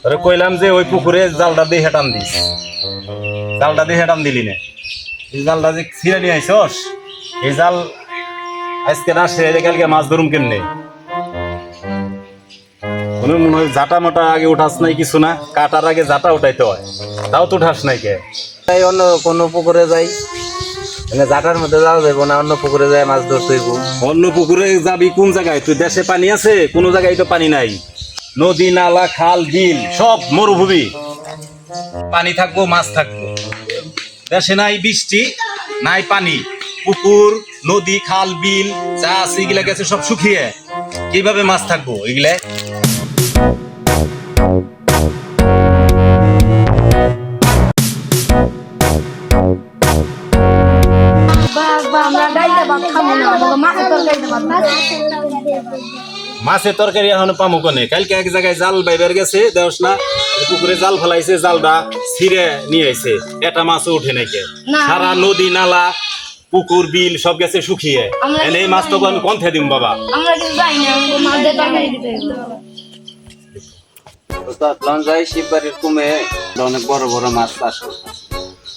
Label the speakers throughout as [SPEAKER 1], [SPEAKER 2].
[SPEAKER 1] তোরে কইলাম যে ওই পুকুরে জালটা দিয়ে হেটান দিস, জালটা দিয়ে হেটান দিলি না। এই জালটা যে ছিঁড়ে নিয়ে আইসস, এই জাল আজকে না সে কালকে মাছ ধরুম কেমনে? মনে হয় জাটা মোটা আগে উঠাস নাই কিছু না, কাটার আগে জাটা উঠাইতে হয়, তাও তো উঠাস নাই কে?
[SPEAKER 2] তাই অন্য কোনো পুকুরে যাই, জাটার মধ্যে যাওয়া যাইব না, অন্য পুকুরে যাই মাছ ধরতে হইব।
[SPEAKER 1] অন্য পুকুরে যাবি কোন জায়গায়? তুই দেশে পানি আছে? কোনো জায়গায় তো পানি নাই। নদী নালা খাল বিল সব মরুভূমি, পানি থাকবো মাছ থাকবো। দেশে নাই বৃষ্টি, নাই পানি, পুকুর নদী খাল বিল যা আছে এগুলা গেছে সব শুকিয়ে, কিভাবে মাছ থাকবো এগুলা? মাছের তরকারি এখন পামু কোনে? কালকে এক জায়গায় জাল বাইবার গেছে দেওস না, পুকুরে জাল ফেলাইছে, জালটা ছিঁড়ে নিয়ে আইছে, একটা মাছও উঠে নাকি। সারা নদী নালা পুকুর বিল সব গেছে শুকিয়ে, এই মাছ তো আমি কোন থেকে দিম বাবা?
[SPEAKER 2] শিববাড়ির কুমে অনেক বড় বড় মাছ চাষ করছে।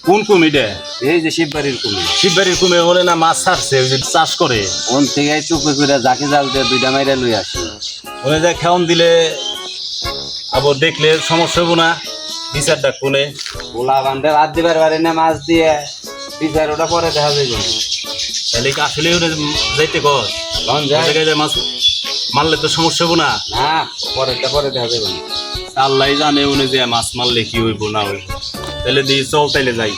[SPEAKER 1] কোন কুমিরে?
[SPEAKER 2] এই যে শিববাড়ির কুমে।
[SPEAKER 1] শিববাড়ির কুমির বলে না মাছ ছাড়ছে, ওই যে চাষ করে
[SPEAKER 2] ওন থেকে চুপে করে জাকি জাল দিয়ে দুইটা মাইরা লই আসি।
[SPEAKER 1] ওনে যা খাওন দিলে আবার দেখলে সমস্যা হবো না? বিচার ডাক কোনে
[SPEAKER 2] ওলা বান্ধে রাত দিবার পারে না মাছ দিয়ে, বিচার ওটা পরে দেখা যাইব।
[SPEAKER 1] তাহলে কি আসলে যাইতে কর মাছ মারলে তো সমস্যা হবো না?
[SPEAKER 2] না, পরে দেখা যাইব।
[SPEAKER 1] আল্লাহ জানে উনি যে মাছ মারলে কি হইব না হইব। তাহলে দিয়ে চল, তাইলে যাই।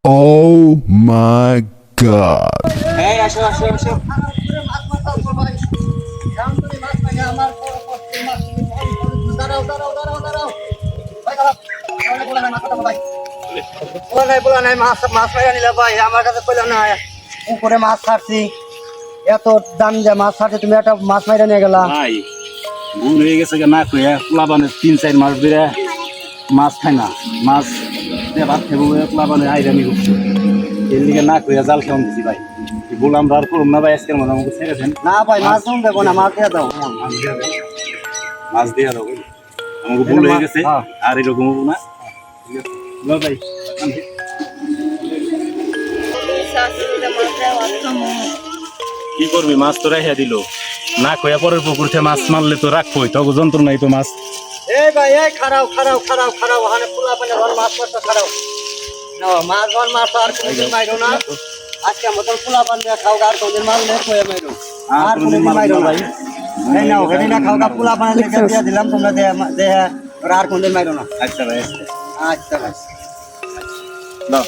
[SPEAKER 3] Oh my God.
[SPEAKER 2] এই আসো আসো আসো। বলা নাই মাছ মাইরা নিলে ভাই, আমার কাছে কইলা না পুকুরে মাছ ছাড়ছি, এত দাম যে মাছ ছাড়ছে, তুমি একটা মাছ মাইরা নিয়ে গেলা।
[SPEAKER 1] ভাই ভুল হয়ে গেছে না, কইয়া পোলাবানে 3-4 মাস ধরে মাছ খায় না, মাছ ভাত খাবো পোলাবানে আইরানি করছে, এর লিগে না কইয়া জাল খাওয়ান দিছি ভাই। ভুল আমরা আর করুম না ভাই, আজকের মতো আমাকে ছেড়ে দেন।
[SPEAKER 2] না ভাই, মাছ দেবো না, মাছ দিয়ে দাও।
[SPEAKER 1] মাছ দিয়ে দাও ভাই, আমাকে ভুল হয়ে গেছে, আর এরকম হবো না ভাই। কি করবি, মাছ তো রেখে দিল না, কইয়া পরের পুকুর থেকে মাছ মারলে তো রাখবই, তো যন্ত্রণাই তো মাছ।
[SPEAKER 2] এই ভাই, এই খারাও খারাও খারাও খারাও, ওখানে পোলা পানে ধর মাছ মারতে খারাও। না মাছ ধর, মাছ আর কোনদিন মাইরো না, আজকে মতন পোলা পান দিয়ে খাও, আর কোনদিন মাছ নেই কয়ে মাইরো, আর কোনদিন মাইরো ভাই। এই নাও হেডি না খাও, পোলা পানে লেগে দিয়ে দিলাম, তোমরা দেহে আর কোনদিন মাইরো না।
[SPEAKER 1] আচ্ছা ভাই,
[SPEAKER 2] আচ্ছা ভাই।
[SPEAKER 1] দাও।